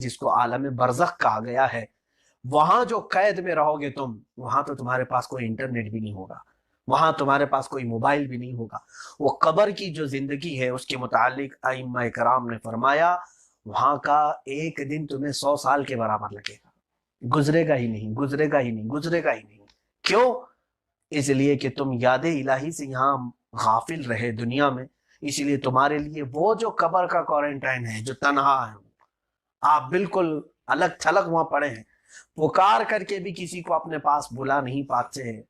جس کو عالم برزخ کہا گیا ہے، وہاں جو قید میں رہو گے تم، وہاں تو تمہارے پاس کوئی انٹرنیٹ بھی نہیں ہوگا، وہاں تمہارے پاس کوئی موبائل بھی نہیں ہوگا۔ وہ قبر کی جو زندگی ہے اس کے متعلق ائمہ کرام نے فرمایا وہاں کا ایک دن تمہیں 100 سال کے برابر لگے گا، گزرے گا ہی نہیں، گزرے گا ہی نہیں، گزرے گا ہی نہیں۔ کیوں؟ اس لیے کہ تم یاد الہی سے یہاں غافل رہے دنیا میں، اس لیے تمہارے لیے وہ جو قبر کا کوارنٹائن ہے، جو تنہا ہے، آپ بالکل الگ تھلگ وہاں پڑے ہیں، پکار کر کے بھی کسی کو اپنے پاس بلا نہیں پاتے ہیں۔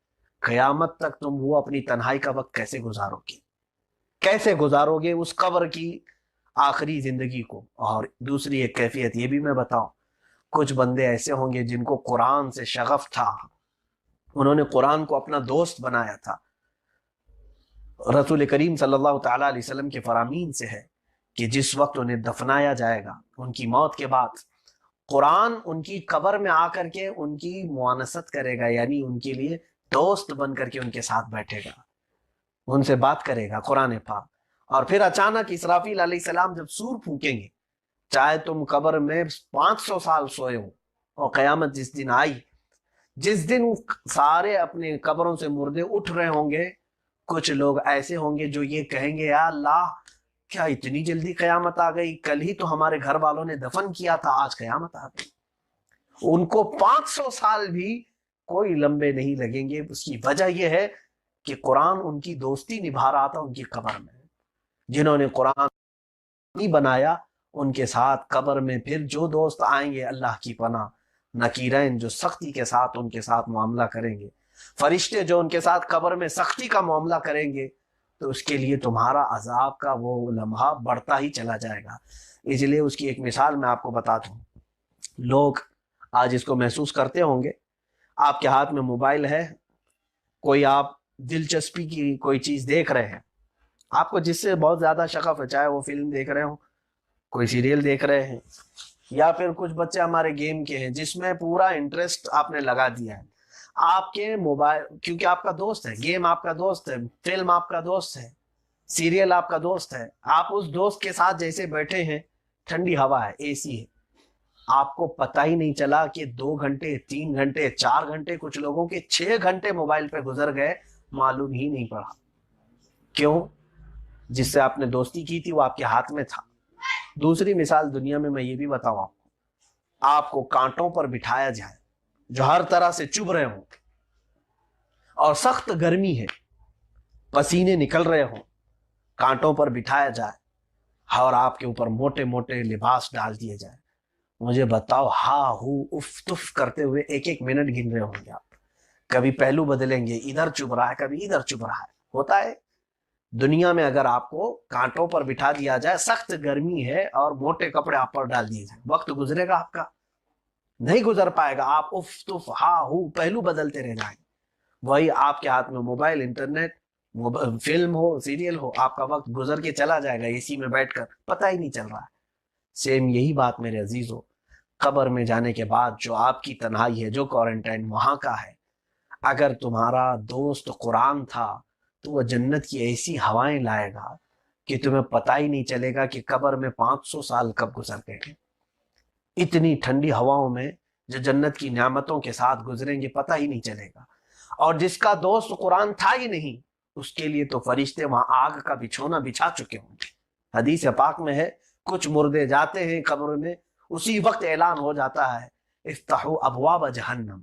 قیامت تک تم وہ اپنی تنہائی کا وقت کیسے گزارو گے؟ کیسے گزارو گے اس قبر کی آخری زندگی کو؟ اور دوسری ایک کیفیت یہ بھی میں بتاؤں، کچھ بندے ایسے ہوں گے جن کو قرآن سے شغف تھا، انہوں نے قرآن کو اپنا دوست بنایا تھا۔ رسول کریم صلی اللہ تعالیٰ علیہ وسلم کے فرامین سے ہے کہ جس وقت انہیں دفنایا جائے گا، ان کی موت کے بعد قرآن ان کی قبر میں آ کر کے ان کی معانست کرے گا، یعنی ان کے لیے دوست بن کر کے ان کے ساتھ بیٹھے گا، ان سے بات کرے گا قرآن پاک۔ اور پھر اچانک اسرافیل علیہ السلام جب سور پھونکیں گے، چاہے تم قبر میں 500 سال سوئے ہو، اور قیامت جس دن آئی، جس دن سارے اپنے قبروں سے مردے اٹھ رہے ہوں گے، کچھ لوگ ایسے ہوں گے جو یہ کہیں گے یا اللہ کیا اتنی جلدی قیامت آ گئی، کل ہی تو ہمارے گھر والوں نے دفن کیا تھا، آج قیامت آ گئی۔ ان کو 500 سال بھی کوئی لمبے نہیں لگیں گے۔ اس کی وجہ یہ ہے کہ قرآن ان کی دوستی نبھا رہا تھا ان کی قبر میں۔ جنہوں نے قرآن نہیں بنایا ان کے ساتھ قبر میں پھر جو دوست آئیں گے، اللہ کی پناہ، نکیرین جو سختی کے ساتھ ان کے ساتھ معاملہ کریں گے، فرشتے جو ان کے ساتھ قبر میں سختی کا معاملہ کریں گے، تو اس کے لیے تمہارا عذاب کا وہ لمحہ بڑھتا ہی چلا جائے گا۔ اس لیے اس کی ایک مثال میں آپ کو بتا دوں، لوگ آج اس کو محسوس کرتے ہوں گے، آپ کے ہاتھ میں موبائل ہے، کوئی آپ دلچسپی کی کوئی چیز دیکھ رہے ہیں، آپ کو جس سے بہت زیادہ شغف ہے، چاہے وہ فلم دیکھ رہے ہوں، کوئی سیریل دیکھ رہے ہیں، یا پھر کچھ بچے ہمارے گیم کے ہیں جس میں پورا انٹرسٹ آپ نے لگا دیا ہے، آپ کے موبائل، کیونکہ آپ کا دوست ہے، گیم آپ کا دوست ہے، فلم آپ کا دوست ہے، سیریل آپ کا دوست ہے، آپ اس دوست کے ساتھ جیسے بیٹھے ہیں، ٹھنڈی ہوا ہے، اے سی ہے، آپ کو پتہ ہی نہیں چلا کہ 2 گھنٹے 3 گھنٹے 4 گھنٹے، کچھ لوگوں کے 6 گھنٹے موبائل پہ گزر گئے، معلوم ہی نہیں پڑا۔ کیوں؟ جس سے آپ نے دوستی کی تھی وہ آپ کے ہاتھ میں تھا۔ دوسری مثال دنیا میں یہ بھی بتاؤں آپ کو کانٹوں پر بٹھایا جائے جو ہر طرح سے چبھ رہے ہوں، اور سخت گرمی ہے، پسینے نکل رہے ہوں، کانٹوں پر بٹھایا جائے اور آپ کے اوپر موٹے موٹے لباس ڈال دیے جائے، مجھے بتاؤ ہا ہو اف تف کرتے ہوئے ایک ایک منٹ گن رہے ہوں گے آپ، کبھی پہلو بدلیں گے، ادھر چبھ رہا ہے، کبھی ادھر چبھ رہا ہے، ہوتا ہے۔ دنیا میں اگر آپ کو کانٹوں پر بٹھا دیا جائے، سخت گرمی ہے اور موٹے کپڑے آپ پر ڈال دیے جائیں، وقت گزرے گا آپ کا؟ نہیں گزر پائے گا، آپ اف تف ہا ہو پہلو بدلتے رہ جائیں۔ وہی آپ کے ہاتھ میں موبائل، انٹرنیٹ، فلم ہو، سیریل ہو، آپ کا وقت گزر کے چلا جائے گا اے سی میں بیٹھ کر، پتہ ہی نہیں چل رہا ہے۔ سیم یہی بات میرے عزیزو، قبر میں جانے کے بعد جو آپ کی تنہائی ہے، جو کوارنٹائن وہاں کا ہے، اگر تمہارا دوست قرآن تھا تو وہ جنت کی ایسی ہوائیں لائے گا کہ تمہیں پتہ ہی نہیں چلے گا کہ قبر میں 500 سال کب گزر گئے ہیں۔ اتنی ٹھنڈی ہواؤں میں جو جنت کی نعمتوں کے ساتھ گزریں گے، پتہ ہی نہیں چلے گا۔ اور جس کا دوست قرآن تھا ہی نہیں، اس کے لیے تو فرشتے وہاں آگ کا بچھونا بچھا چکے ہوں گے۔ حدیث پاک میں ہے، کچھ مردے جاتے ہیں قبر میں، اسی وقت اعلان ہو جاتا ہے افتحوا ابواب جہنم،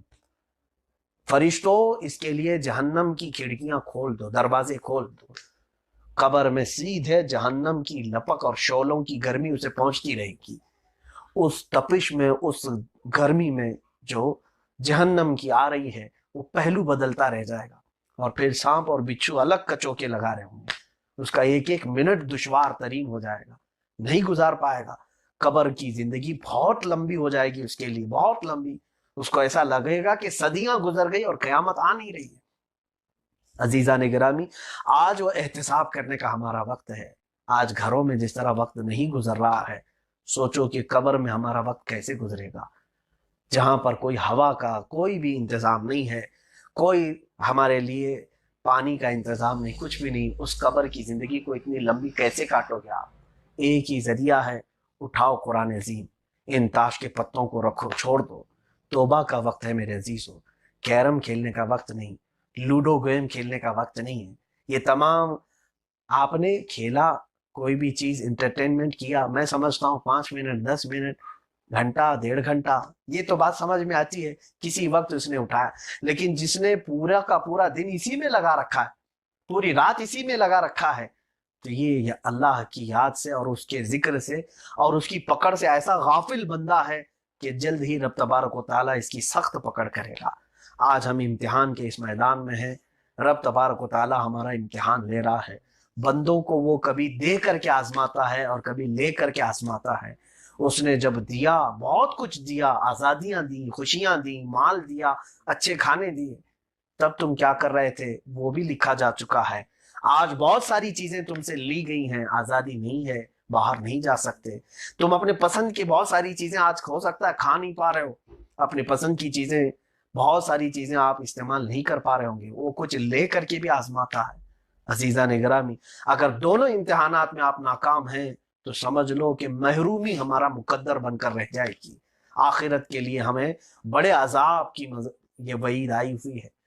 فرشتوں اس کے لیے جہنم کی کھڑکیاں کھول دو، دروازے کھول دو۔ قبر میں سیدھے جہنم کی لپک اور شعلوں کی گرمی اسے پہنچتی رہے گی، اس تپش میں، اس گرمی میں جو جہنم کی آ رہی ہے، وہ پہلو بدلتا رہ جائے گا، اور پھر سانپ اور بچھو الگ کچوکے لگا رہے ہوں گے، اس کا ایک ایک منٹ دشوار ترین ہو جائے گا، نہیں گزار پائے گا۔ قبر کی زندگی بہت لمبی ہو جائے گی اس کے لیے، بہت لمبی، اس کو ایسا لگے گا کہ صدیاں گزر گئی اور قیامت آ نہیں رہی ہے۔ عزیزان گرامی، آج وہ احتساب کرنے کا ہمارا وقت ہے۔ آج گھروں میں جس طرح وقت نہیں گزر رہا ہے، سوچو کہ قبر میں ہمارا وقت کیسے گزرے گا، جہاں پر کوئی ہوا کا کوئی بھی انتظام نہیں ہے، کوئی ہمارے لیے پانی کا انتظام نہیں، کچھ بھی نہیں۔ اس قبر کی زندگی کو اتنی لمبی کیسے کاٹو گے آپ؟ ایک ہی ذریعہ ہے، اٹھاؤ قرآن عظیم، ان تاش کے پتوں کو رکھو، چھوڑ دو، توبہ کا وقت ہے میرے عزیزو، کیرم کھیلنے کا وقت نہیں، لوڈو گیم کھیلنے کا وقت نہیں ہے۔ یہ تمام آپ نے کھیلا، کوئی بھی چیز انٹرٹینمنٹ کیا، میں سمجھتا ہوں 5 منٹ 10 منٹ، گھنٹہ 1.5 گھنٹہ، یہ تو بات سمجھ میں آتی ہے، کسی وقت اس نے اٹھایا۔ لیکن جس نے پورا کا پورا دن اسی میں لگا رکھا ہے، پوری رات اسی میں لگا رکھا ہے، تو یہ اللہ کی یاد سے اور اس کے ذکر سے اور اس کی پکڑ سے ایسا غافل بندہ ہے کہ جلد ہی رب تبارک و تعالیٰ اس کی سخت پکڑ کرے گا۔ آج ہم امتحان کے اس میدان میں ہیں، رب تبارک و تعالیٰ ہمارا امتحان لے رہا ہے۔ بندوں کو وہ کبھی دے کر کے آزماتا ہے اور کبھی لے کر کے آزماتا ہے۔ اس نے جب دیا، بہت کچھ دیا، آزادیاں دی، خوشیاں دی، مال دیا، اچھے کھانے دیے، تب تم کیا کر رہے تھے وہ بھی لکھا جا چکا ہے۔ آج بہت ساری چیزیں تم سے لی گئی ہیں، آزادی نہیں ہے، باہر نہیں جا سکتے، تم اپنے پسند کی بہت ساری چیزیں آج ہو سکتا ہے کھا نہیں پا رہے ہو، اپنے پسند کی چیزیں، بہت ساری چیزیں آپ استعمال نہیں کر پا رہے ہوں گے، وہ کچھ لے کر کے بھی آزماتا ہے۔ عزیزان گرامی، اگر دونوں امتحانات میں آپ ناکام ہیں تو سمجھ لو کہ محرومی ہمارا مقدر بن کر رہ جائے گی، آخرت کے لیے ہمیں بڑے عذاب کی یہ وعید آئی ہوئی ہے۔